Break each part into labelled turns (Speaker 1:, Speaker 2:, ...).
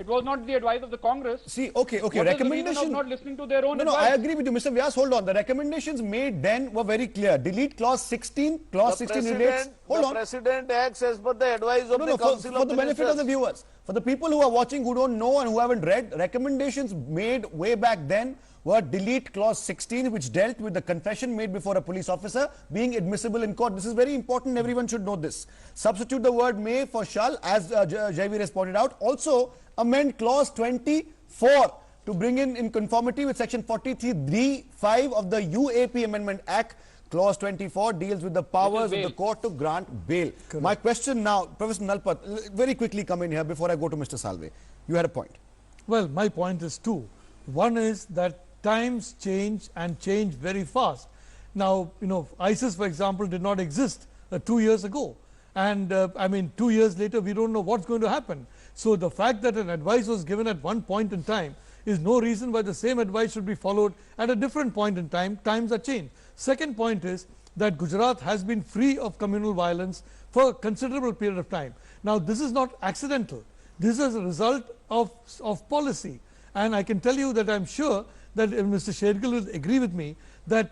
Speaker 1: It was not the advice of the Congress.
Speaker 2: See, okay,
Speaker 1: What
Speaker 2: recommendation.
Speaker 1: is the reason of not listening to their own advice?
Speaker 2: I agree with you, Mr. Vyas. Hold on. The recommendations made then were very clear. Delete clause 16. Clause 16 relates. Hold on.
Speaker 3: The President acts as per the advice of the Council
Speaker 2: for the benefit of the viewers. For the people who are watching who don't know and who haven't read, recommendations made way back then were delete clause 16, which dealt with the confession made before a police officer being admissible in court. This is very important. Everyone should know this. Substitute the word may for shall, as Jaiveer has pointed out. Also, amend clause 24 to bring in conformity with section 43(3)(5) of the UAP Amendment Act. Clause 24 deals with the powers of the court to grant bail. Correct. My question now, Professor Nalpat, very quickly come in here before I go to Mr. Salve. You had a point.
Speaker 4: Well, my point is two. One is that times change and change very fast. Now, ISIS, for example, did not exist 2 years ago. And I mean, 2 years later, we don't know what's going to happen. So the fact that an advice was given at one point in time is no reason why the same advice should be followed at a different point in time. Times are changed. Second point is that Gujarat has been free of communal violence for a considerable period of time. Now, this is not accidental. This is a result of policy. And I can tell you that I'm sure that Mr. Shergill will agree with me that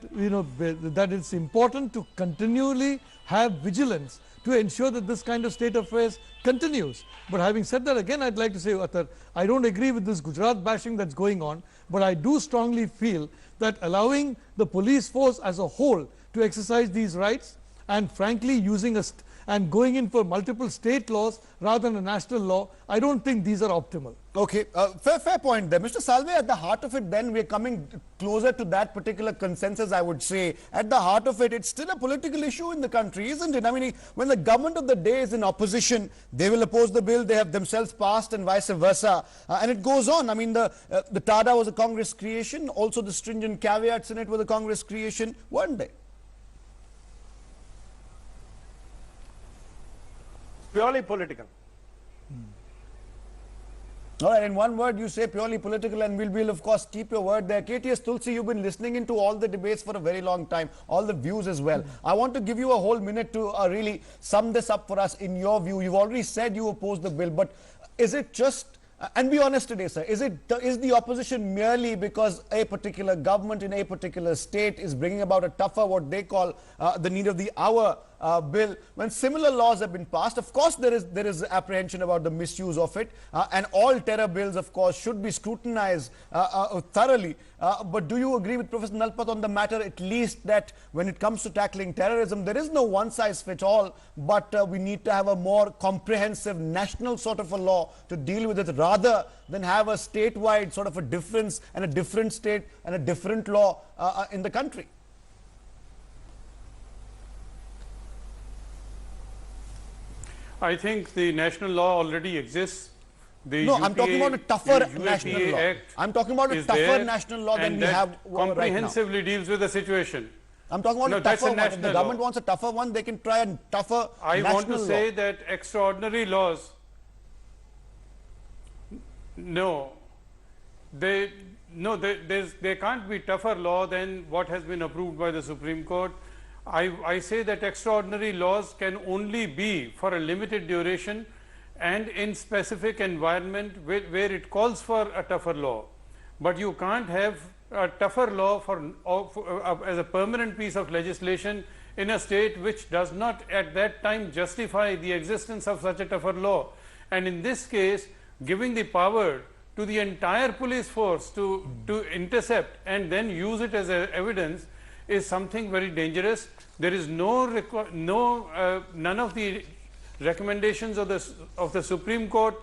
Speaker 4: that it's important to continually have vigilance to ensure that this kind of state of affairs continues. But having said that, again, I'd like to say, Atar, I don't agree with this Gujarat bashing that's going on, but I do strongly feel that allowing the police force as a whole to exercise these rights and frankly using and going in for multiple state laws rather than a national law, I don't think these are optimal.
Speaker 2: Okay, fair point there. Mr. Salve, at the heart of it then, we're coming closer to that particular consensus, I would say. At the heart of it, it's still a political issue in the country, isn't it? I mean, when the government of the day is in opposition, they will oppose the bill they have themselves passed and vice versa. And it goes on. I mean, the TADA was a Congress creation. Also, the stringent caveats in it were the Congress creation, weren't they?
Speaker 3: Purely political.
Speaker 2: All right, in one word, you say purely political, and we'll of course keep your word there. KTS Tulsi, you've been listening into all the debates for a very long time, all the views as well. I want to give you a whole minute to really sum this up for us in your view. You've already said you oppose the bill, but is it just, and be honest today, sir, is the opposition merely because a particular government in a particular state is bringing about a tougher, what they call the need of the hour bill, when similar laws have been passed? Of course, there is apprehension about the misuse of it, and all terror bills, of course, should be scrutinized thoroughly. But do you agree with Professor Nalpat on the matter, at least, that when it comes to tackling terrorism, there is no one-size-fits-all, but we need to have a more comprehensive national sort of a law to deal with it, rather than have a statewide sort of a difference and a different state and a different law in the country?
Speaker 5: I think the national law already exists. The
Speaker 2: no, I'm talking about a tougher national law. I'm talking about a tougher national law than we have right now.
Speaker 5: Comprehensively deals with the situation.
Speaker 2: I'm talking about a tougher one. If the government wants a tougher one, they can try a tougher national law.
Speaker 5: I want to say that extraordinary laws, there can't be tougher law than what has been approved by the Supreme Court. I say that extraordinary laws can only be for a limited duration and in specific environment where it calls for a tougher law. But you can't have a tougher law as a permanent piece of legislation in a state which does not at that time justify the existence of such a tougher law. And in this case, giving the power to the entire police force to intercept and then use it as evidence is something very dangerous. There is none of the recommendations of the Supreme Court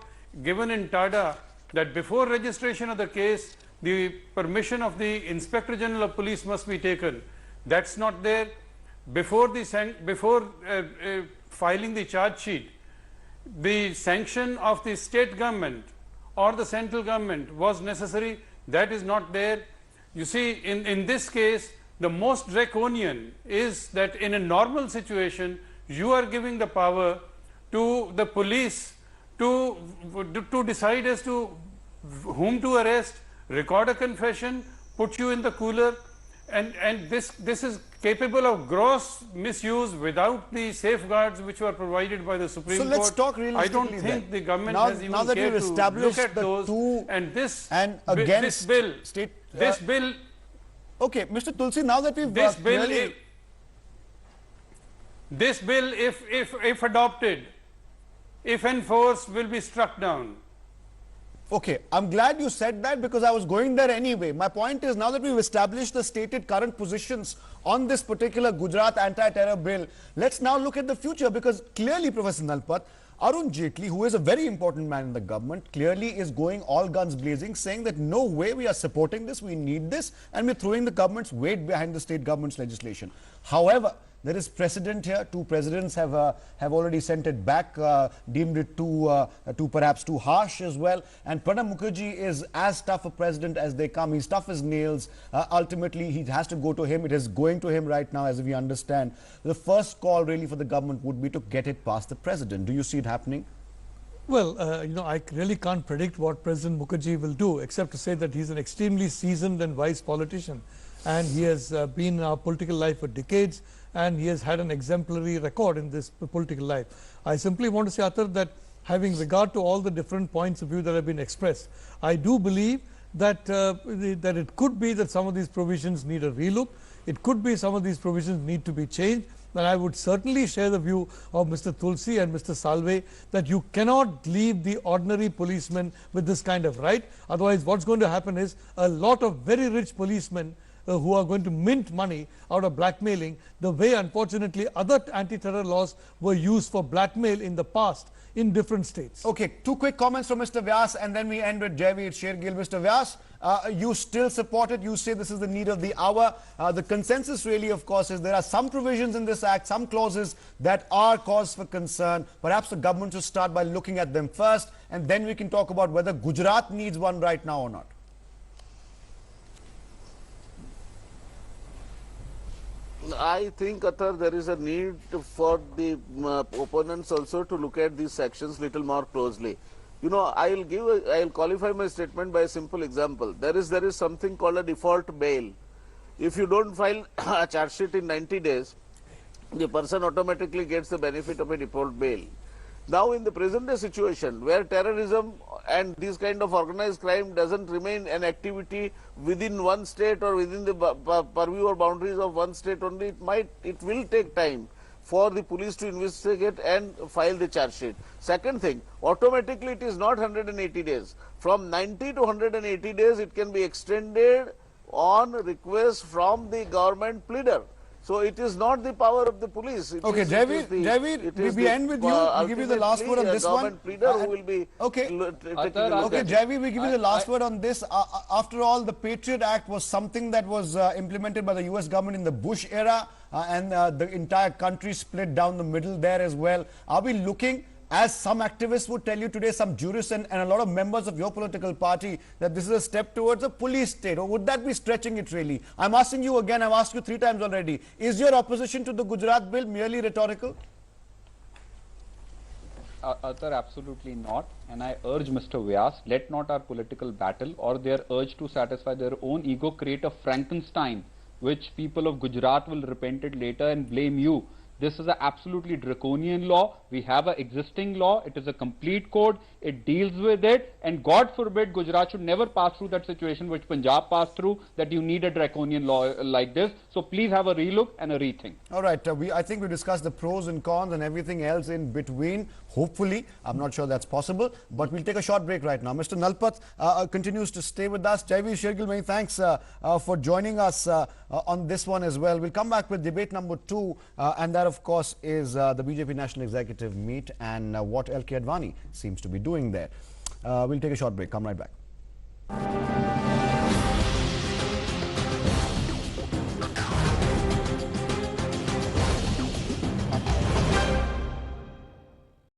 Speaker 5: given in TADA that before registration of the case, the permission of the Inspector General of Police must be taken. That's not there. Before filing the charge sheet, the sanction of the state government or the central government was necessary. That is not there. You see, in this case, the most draconian is that in a normal situation, you are giving the power to the police to decide as to whom to arrest, record a confession, put you in the cooler, and this is capable of gross misuse without the safeguards which were provided by the Supreme Court.
Speaker 2: So let's talk realistically.
Speaker 5: I don't think the government
Speaker 2: now,
Speaker 5: has even
Speaker 2: now that
Speaker 5: cared
Speaker 2: you've
Speaker 5: to
Speaker 2: established
Speaker 5: look at
Speaker 2: the
Speaker 5: those.
Speaker 2: two
Speaker 5: And this
Speaker 2: against
Speaker 5: bill,
Speaker 2: state,
Speaker 5: this bill.
Speaker 2: Okay, Mr. Tulsi, now that we've
Speaker 5: This bill,
Speaker 2: clearly...
Speaker 5: this bill, if adopted, if enforced, will be struck down.
Speaker 2: Okay, I'm glad you said that because I was going there anyway. My point is, now that we've established the stated current positions on this particular Gujarat anti-terror bill, let's now look at the future, because clearly, Professor Nalpat, Arun Jaitley, who is a very important man in the government, clearly is going all guns blazing, saying that no way we are supporting this, we need this, and we're throwing the government's weight behind the state government's legislation. However, there is precedent here. Two presidents have already sent it back, deemed it too perhaps too harsh as well. And Pranab Mukherjee is as tough a president as they come. He's tough as nails. Ultimately, he has to go to him. It is going to him right now, as we understand. The first call really for the government would be to get it past the president. Do you see it happening?
Speaker 4: Well, I really can't predict what President Mukherjee will do, except to say that he's an extremely seasoned and wise politician. And he has been in our political life for decades, and he has had an exemplary record in this political life. I simply want to say, Atar, that having regard to all the different points of view that have been expressed, I do believe that that it could be that some of these provisions need a relook. It could be some of these provisions need to be changed. And I would certainly share the view of Mr. Tulsi and Mr. Salve that you cannot leave the ordinary policeman with this kind of right. Otherwise, what's going to happen is a lot of very rich policemen who are going to mint money out of blackmailing, the way unfortunately other anti-terror laws were used for blackmail in the past in different states.
Speaker 2: Okay, two quick comments from Mr. Vyas, and then we end with Jaiveer Shergill. Mr. Vyas, you still support it. You say this is the need of the hour. The consensus really, of course, is there are some provisions in this act, some clauses that are cause for concern. Perhaps the government should start by looking at them first, and then we can talk about whether Gujarat needs one right now or not.
Speaker 3: I think, Atar, there is a need for the opponents also to look at these sections little more closely. You know, I'll qualify my statement by a simple example. There is something called a default bail. If you don't file a charge sheet in 90 days, the person automatically gets the benefit of a default bail. Now, in the present day situation where terrorism and this kind of organized crime doesn't remain an activity within one state or within the purview or boundaries of one state only, it will take time for the police to investigate and file the charge sheet. Second thing, automatically it is not 180 days. From 90 to 180 days, it can be extended on request from the government pleader. So it is not the power of the police.
Speaker 2: Okay, Jaiveer, we end with you. We'll give you the last word on this one.
Speaker 3: Who will be
Speaker 2: okay, Jaiveer, we give you the last word on this. After all, the Patriot Act was something that was implemented by the US government in the Bush era, and the entire country split down the middle there as well. Are we looking, as some activists would tell you today, some jurists and a lot of members of your political party, that this is a step towards a police state? Or would that be stretching it really? I'm asking you again, I've asked you 3 times already. Is your opposition to the Gujarat bill merely rhetorical?
Speaker 1: Atar, absolutely not. And I urge Mr. Vyas, let not our political battle or their urge to satisfy their own ego create a Frankenstein, which people of Gujarat will repent it later and blame you. This is an absolutely draconian law. We have an existing law. It is a complete code. It deals with it. And God forbid, Gujarat should never pass through that situation which Punjab passed through, that you need a draconian law like this. So please have a relook and a rethink.
Speaker 2: All right. I think we discussed the pros and cons and everything else in between. Hopefully, I'm not sure that's possible, but we'll take a short break right now. Mr. Nalpat continues to stay with us. Jaiveer Shergill, many thanks for joining us on this one as well. We'll come back with debate number 2, and that, of course, is the BJP National Executive meet and what L.K. Advani seems to be doing there. We'll take a short break. Come right back.